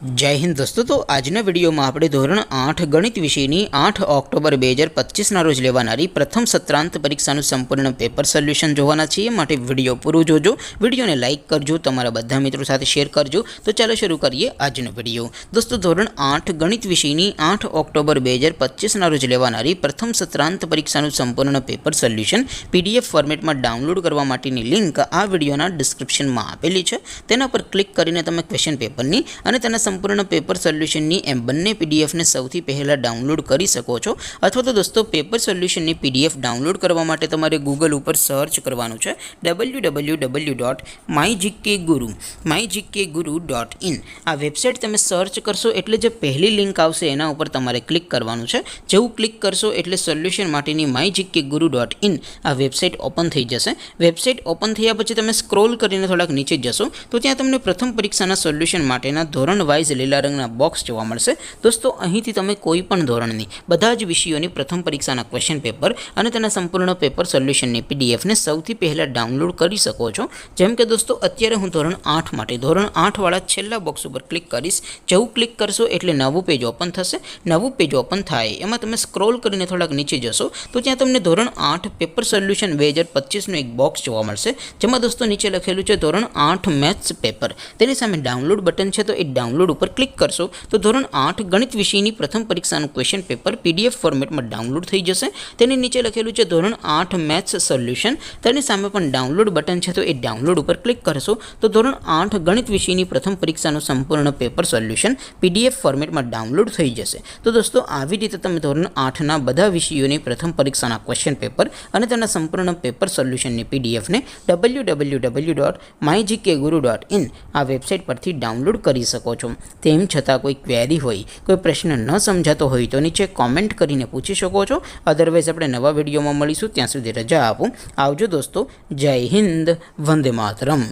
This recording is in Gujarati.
जय हिंद दोस्तों। तो आजना विडियो में આપણે ધોરણ 8 ગણિત વિષયની 8 ઓક્ટોબર 2025 ના રોજ લેવાનારી પ્રથમ સત્રાંત પરીક્ષાનું સંપૂર્ણ પેપર સોલ્યુશન જોવાના છીએ। માટે વિડિયો પૂરો જોજો, વિડિયોને લાઈક કરજો, તમારા બધા મિત્રો સાથે શેર કરજો। તો ચાલો શરૂ કરીએ આજનો વિડિયો। દોસ્તો ધોરણ 8 ગણિત વિષયની 8 ઓક્ટોબર 2025 ના રોજ લેવાનારી પ્રથમ સત્રાંત પરીક્ષાનું સંપૂર્ણ પેપર સોલ્યુશન પીડીએફ ફોર્મેટમાં ડાઉનલોડ કરવા માટેની લિંક આ વિડિયોના ડિસ્ક્રિપ્શનમાં આપેલી છે। તેના પર ક્લિક કરીને તમે ક્વેશ્ચન પેપરની અને તેના संपूर्ण पेपर सोल्यूशन एम बने पीडीएफ ने सौथी पहला डाउनलॉड कर सको छो। अथवा तो दोस्तों पेपर सोल्यूशन पीडीएफ डाउनलॉड करवा माटे तमारे गूगल पर सर्च करवानुं छे www.mygkguru.in। आ वेबसाइट तमे सर्च करशो एटले जे पहली लिंक आवशे एना उपर तमारे क्लिक करवानुं छे। जेवुं क्लिक करशो एटले सोल्यूशन माटेनी mygkguru.in आ वेबसाइट ओपन थई जशे। वेबसाइट ओपन थया पछी तमे स्क्रॉल करीने थोड़ाक नीचे जशो तो त्यां तमने प्रथम परीक्षाना सोल्यूशन माटेना धोरण वाइज लीला रंगना बॉक्स जोवा मळशे। दोस्तों અહીંથી તમે કોઈ પણ ધોરણની બધા જ વિષયોની પ્રથમ પરીક્ષાના ક્વેશ્ચન પેપર અને તેના સંપૂર્ણ પેપર સોલ્યુશનની પીડીએફ ને સૌથી પહેલા ડાઉનલોડ કરી શકો છો। જેમ કે દોસ્તો અત્યારે હું ધોરણ 8 માટે ધોરણ 8 વાળા છેલ્લા બોક્સ ઉપર ક્લિક કરીશ। જેવું ક્લિક કરશો એટલે નવું પેજ ઓપન થશે। નવું પેજ ઓપન થાય એમાં તમે સ્ક્રોલ કરીને થોડાક નીચે જશો તો ત્યાં તમને ધોરણ 8 પેપર સોલ્યુશન 2025 નું એક બોક્સ જોવા મળશે। જેમાં દોસ્તો નીચે લખેલું છે ધોરણ 8 મેથ્સ પેપર। તેની સામે ડાઉનલોડ બટન છે તો એ डाउनलॉड पर क्लिक करशो तो धोरण 8 गणित विषयनी प्रथम परीक्षाનું क्वेश्चन पेपर पीडीएफ फॉर्मेट में डाउनलॉड थई जशे। तेनी नीचे लखेलुं छे धोरण 8 मैथ्स सोल्यूशन। तेनी सामे पण डाउनलॉड बटन छे तो ए डाउनलॉड पर क्लिक करशो तो धोरण 8 गणित विषयनी प्रथम परीक्षाનું संपूर्ण पेपर सोल्यूशन पीडीएफ फॉर्मेट में डाउनलॉड थई जशे। तो दोस्तों આવી રીતે તમે ધોરણ 8 ના બધા વિષયોની પ્રથમ પરીક્ષાના ક્વેશ્ચન પેપર અને તેના સંપૂર્ણ પેપર સોલ્યુશનની પીડીએફ ને www.mygkguru.in આ વેબસાઇટ પરથી ડાઉનલોડ કરી શકો છો। તેમ છતાં કોઈ ક્વેરી હોય, કોઈ પ્રશ્ન ન સમજાતો હોય તો નીચે કોમેન્ટ કરીને પૂછી શકો છો। અધરવાઇઝ આપણે નવા વિડીયોમાં મળીશું, ત્યાં સુધી રજા આપો। આવજો દોસ્તો। જય હિન્દ, વંદે માતરમ।